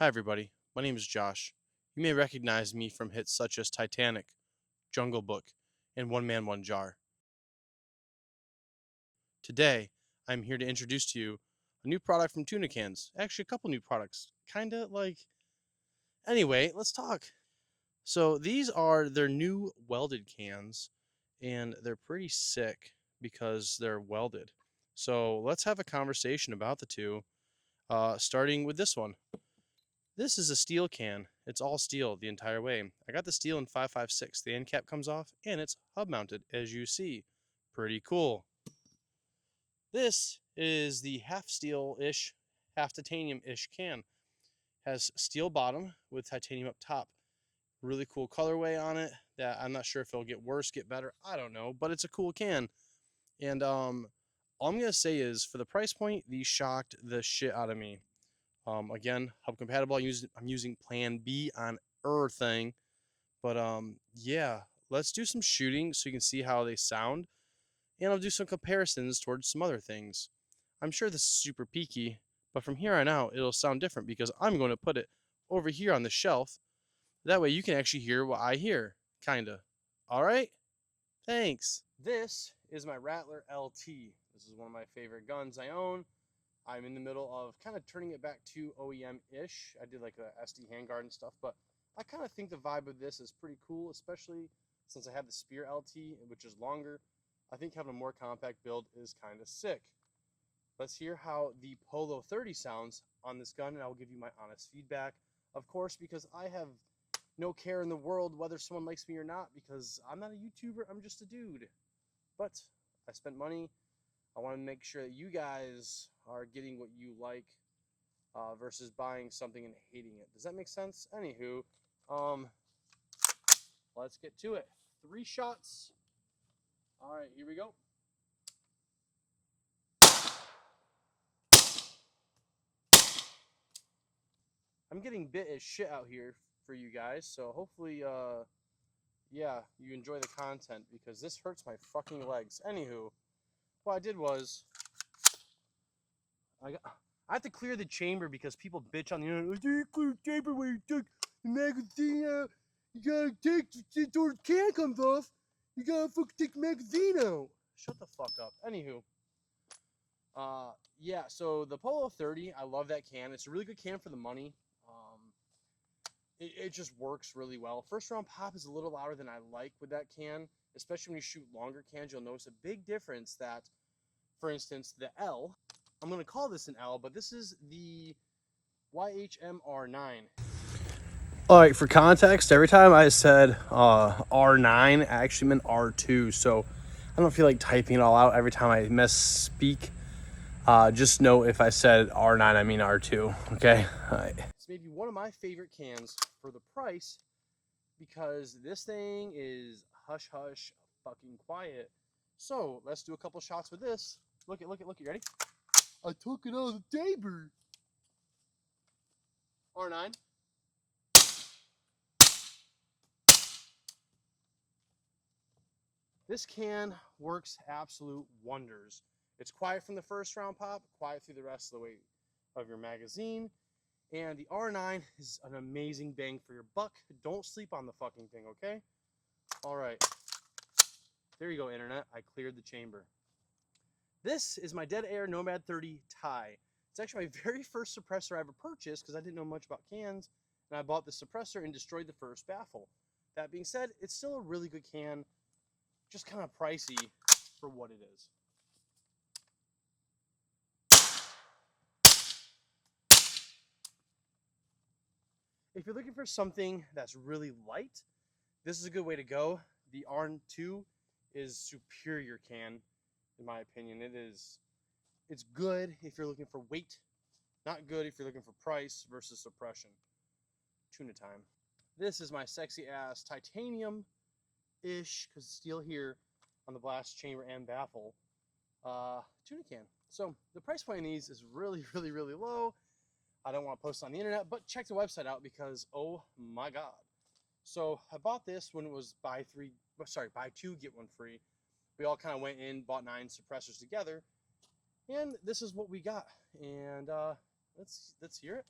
Hi, everybody. My name is Josh. You may recognize me from hits such as Titanic, Jungle Book, and One Man, One Jar. Today, I'm here to introduce to you a new product from Tuna Cans. Actually, a couple new products. Kinda like. Anyway, let's talk. So, these are their new welded cans, and they're pretty sick because they're welded. So, let's have a conversation about the two, starting with this one. This is a steel can. It's all steel the entire way. I got the steel in 556. The end cap comes off and it's hub mounted, as you see. Pretty cool. This is the half steel-ish, half titanium-ish can. Has steel bottom with titanium up top. Really cool colorway on it that I'm not sure if it'll get worse, get better. I don't know, but it's a cool can. And all I'm gonna say is for the price point, these shocked the shit out of me. Again, hub compatible. I'm using Plan B on everything, but yeah, let's do some shooting so you can see how they sound, and I'll do some comparisons towards some other things. I'm sure this is super peaky, but from here on out, it'll sound different because I'm going to put it over here on the shelf. That way, you can actually hear what I hear, kinda. All right, thanks. This is my Rattler LT. This is one of my favorite guns I own. I'm in the middle of kind of turning it back to OEM-ish. I did like a SD handguard and stuff, but I kind of think the vibe of this is pretty cool, especially since I have the Spear LT, which is longer. I think having a more compact build is kind of sick. Let's hear how the Polo 30 sounds on this gun, and I'll give you my honest feedback. Of course, because I have no care in the world whether someone likes me or not, because I'm not a YouTuber, I'm just a dude. But I spent money. I want to make sure that you guys are getting what you like versus buying something and hating it. Does that make sense? Anywho, um, let's get to it. 3 shots. All right, here we go. I'm getting bit as shit out here for you guys, so hopefully, yeah, you enjoy the content because this hurts my fucking legs. Anywho, what I did was I have to clear the chamber because people bitch on the internet. Like, you clear the chamber when you take the magazine out. You gotta take the can comes off. You gotta fucking take the magazine out. Shut the fuck up. Anywho, yeah. So the Polo 30, I love that can. It's a really good can for the money. It just works really well. First round pop is a little louder than I like with that can, especially when you shoot longer cans. You'll notice a big difference that, for instance, the L. I'm going to call this an L, but this is the YHMR9. All right, for context, every time I said R9, I actually meant R2. So I don't feel like typing it all out every time I misspeak. Just know if I said R9, I mean R2. Okay? All right. It's maybe one of my favorite cans for the price because this thing is hush hush fucking quiet. So let's do a couple shots with this. Look it. You ready? I took it out of the chamber. R9. This can works absolute wonders. It's quiet from the first round pop, quiet through the rest of the way of your magazine. And the R9 is an amazing bang for your buck. Don't sleep on the fucking thing, okay? All right. There you go, internet. I cleared the chamber. This is my Dead Air Nomad 30 tie. It's actually my very first suppressor I ever purchased because I didn't know much about cans, and I bought the suppressor and destroyed the first baffle. That being said, it's still a really good can, just kind of pricey for what it is. If you're looking for something that's really light, this is a good way to go. The R2 is superior can, in my opinion. It's good if you're looking for weight, not good if you're looking for price versus suppression. Tuna time. This is my sexy ass titanium-ish, because it's steel here on the blast chamber and baffle, tuna can. So the price point on these is really, really, really low. I don't want to post on the internet, but check the website out because, oh my God. So I bought this when it was buy two, get one free. We all kind of went in, bought 9 suppressors together, and this is what we got. And let's hear it.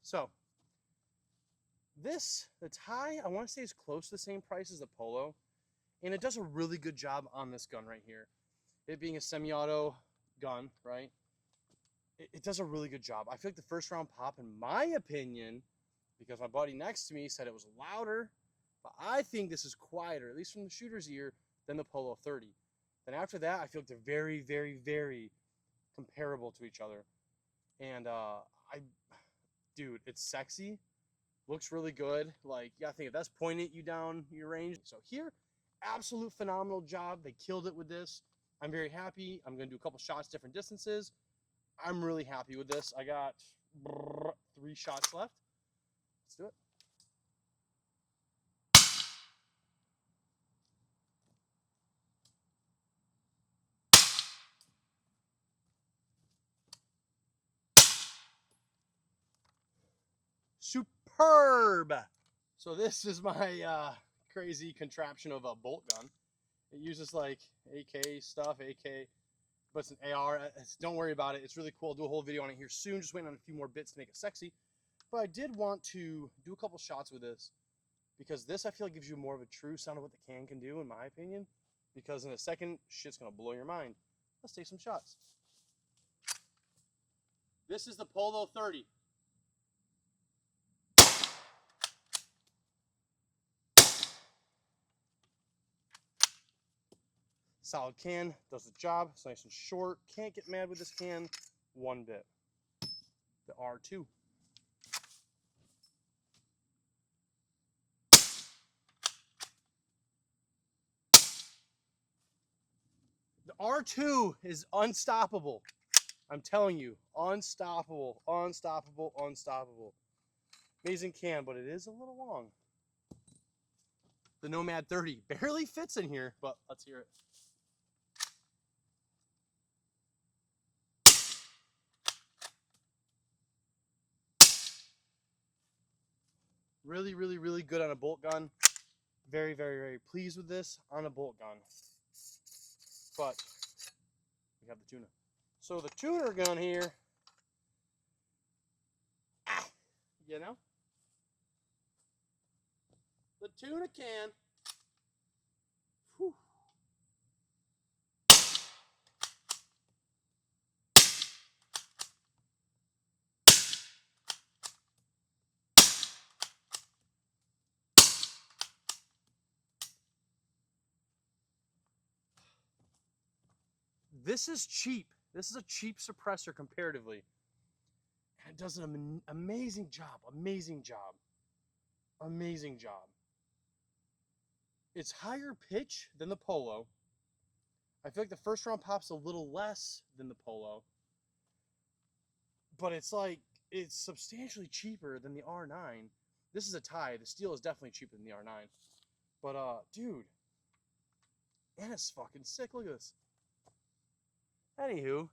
So this, the tie, I want to say is close to the same price as the Polo, and it does a really good job on this gun right here. It being a semi-auto gun, right? It does a really good job. I feel like the first round pop, in my opinion, because my buddy next to me said it was louder, but I think this is quieter, at least from the shooter's ear, than the Polo 30. Then after that, I feel like they're very, very, very comparable to each other. And dude, it's sexy, looks really good. Like, yeah, I think if that's pointing at you down your range. So here, absolute phenomenal job. They killed it with this. I'm very happy. I'm gonna do a couple shots, different distances. I'm really happy with this. I got 3 shots left. Let's do it. Superb. So this is my crazy contraption of a bolt gun. It uses like AK stuff, AK, but it's an AR. Don't worry about it. It's really cool. I'll do a whole video on it here soon. Just waiting on a few more bits to make it sexy. But I did want to do a couple shots with this because this, I feel like, gives you more of a true sound of what the can do, in my opinion. Because in a second, shit's gonna blow your mind. Let's take some shots. This is the Polo 30. Solid can, does the job. It's nice and short. Can't get mad with this can one bit. The R2. The R2 is unstoppable. I'm telling you, unstoppable, unstoppable, unstoppable. Amazing can, but it is a little long. The Nomad 30 barely fits in here, but let's hear it. Really, really, really good on a bolt gun. Very, very, very pleased with this on a bolt gun. But we have the Tuna. So the tuner gun here, you know, the Tuna can. Whew. This is cheap. This is a cheap suppressor comparatively. And it does an amazing job, amazing job, amazing job. It's higher pitch than the Polo. I feel like the first round pop's a little less than the Polo. But it's like, it's substantially cheaper than the R9. This is a tie. The steel is definitely cheaper than the R9. But, dude. And it's fucking sick. Look at this. Anywho.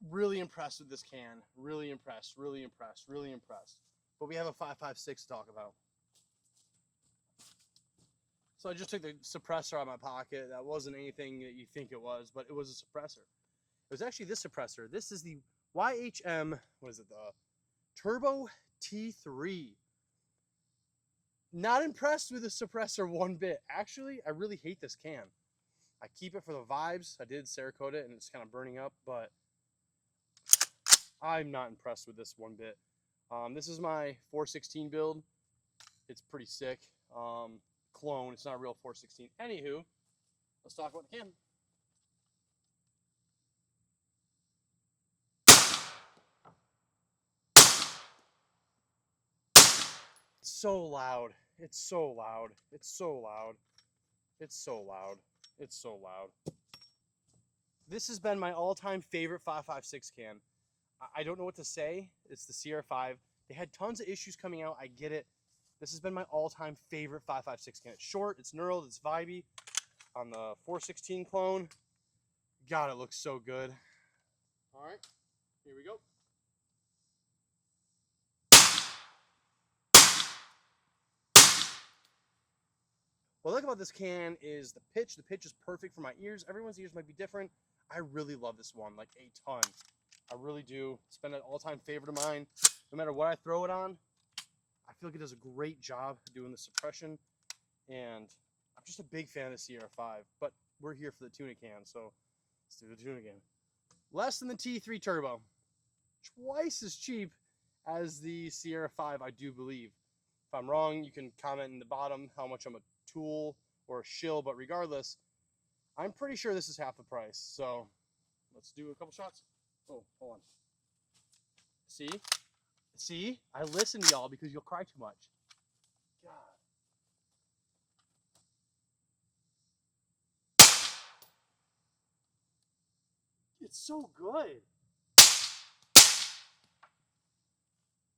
Really impressed with this can. Really impressed. Really impressed. Really impressed. But we have a 5.56 to talk about. So I just took the suppressor out of my pocket. That wasn't anything that you think it was, but it was a suppressor. It was actually this suppressor. This is the YHM, what is it, the Turbo T3. Not impressed with the suppressor one bit. Actually, I really hate this can. I keep it for the vibes. I did Cerakote it and it's kind of burning up, but I'm not impressed with this one bit. This is my 416 build. It's pretty sick. Clone. It's not a real 416. Anywho, let's talk about the can. It's so loud. It's so loud. It's so loud. It's so loud. It's so loud. This has been my all-time favorite 5.56 can. I don't know what to say. It's the CR5. They had tons of issues coming out. I get it. This has been my all-time favorite 5.56 can. It's short, it's knurled, it's vibey. On the 416 clone, God, it looks so good. All right, here we go. What I like about this can is the pitch. The pitch is perfect for my ears. Everyone's ears might be different. I really love this one, like a ton. I really do. It's been an all-time favorite of mine. No matter what I throw it on, I feel like it does a great job doing the suppression. And I'm just a big fan of the Sierra 5. But we're here for the tuna can, so let's do the tuna can. Less than the T3 Turbo. Twice as cheap as the Sierra 5, I do believe. If I'm wrong, you can comment in the bottom how much I'm a tool or a shill, but regardless, I'm pretty sure this is half the price. So let's do a couple shots. Oh, hold on. See, I listen to y'all because you'll cry too much. God. It's so good.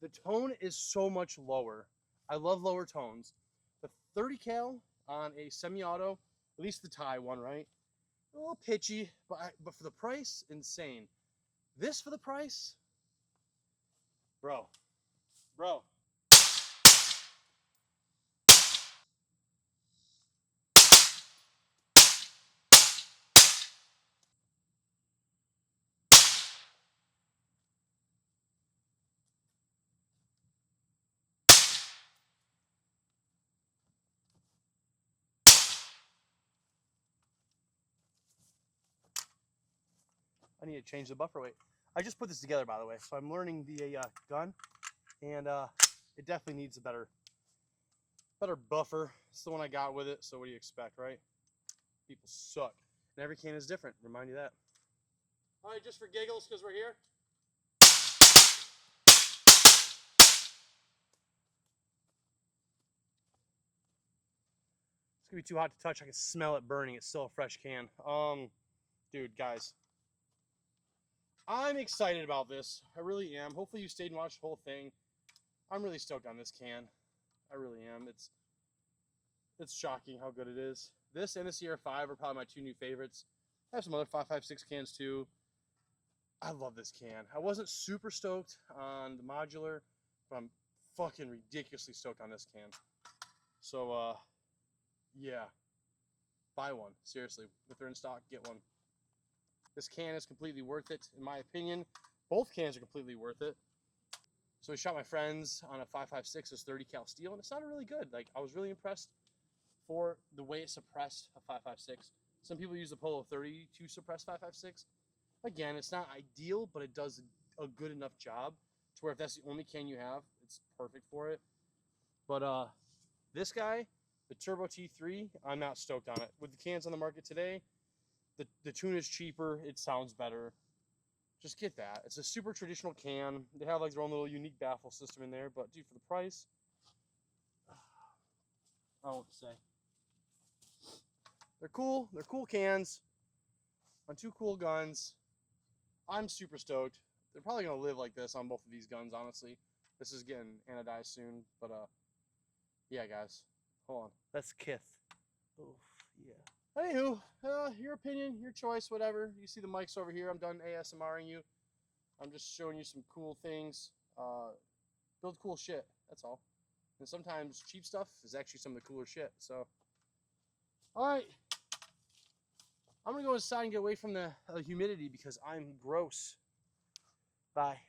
The tone is so much lower. I love lower tones. The 30 cal on a semi-auto, at least the Thai one, right? A little pitchy, but for the price, insane. This for the price, bro. I need to change the buffer weight. I just put this together, by the way, so I'm learning the gun, and it definitely needs a better buffer. It's the one I got with it, so what do you expect, right? People suck. And every can is different, remind you that. All right, just for giggles, because we're here. It's gonna be too hot to touch. I can smell it burning. It's still a fresh can. Dude, guys, I'm excited about this. I really am. Hopefully you stayed and watched the whole thing. I'm really stoked on this can. I really am. It's shocking how good it is. This and the Sierra 5 are probably my two new favorites. I have some other 5.56 cans too. I love this can. I wasn't super stoked on the modular, but I'm fucking ridiculously stoked on this can. So, yeah. Buy one. Seriously. If they're in stock, get one. This can is completely worth it, in my opinion. Both cans are completely worth it. So we shot my friends on a 5.56 as 30 cal steel, and it sounded really good. Like, I was really impressed for the way it suppressed a 5.56. Some people use the Polo 30 to suppress 5.56. Again, it's not ideal, but it does a good enough job to where if that's the only can you have, it's perfect for it. But this guy, the Turbo T3, I'm not stoked on it. With the cans on the market today, the tuna is cheaper, it sounds better. Just get that. It's a super traditional can. They have like their own little unique baffle system in there, but dude, for the price, I don't know what to say. They're cool. They're cool cans on two cool guns. I'm super stoked. They're probably gonna live like this on both of these guns, honestly. This is getting anodized soon, but yeah, guys, hold on. That's Kith. Oh, yeah. Anywho, your opinion, your choice, whatever. You see the mics over here. I'm done ASMRing you. I'm just showing you some cool things. Build cool shit. That's all. And sometimes cheap stuff is actually some of the cooler shit. So, all right. I'm gonna go inside and get away from the humidity because I'm gross. Bye.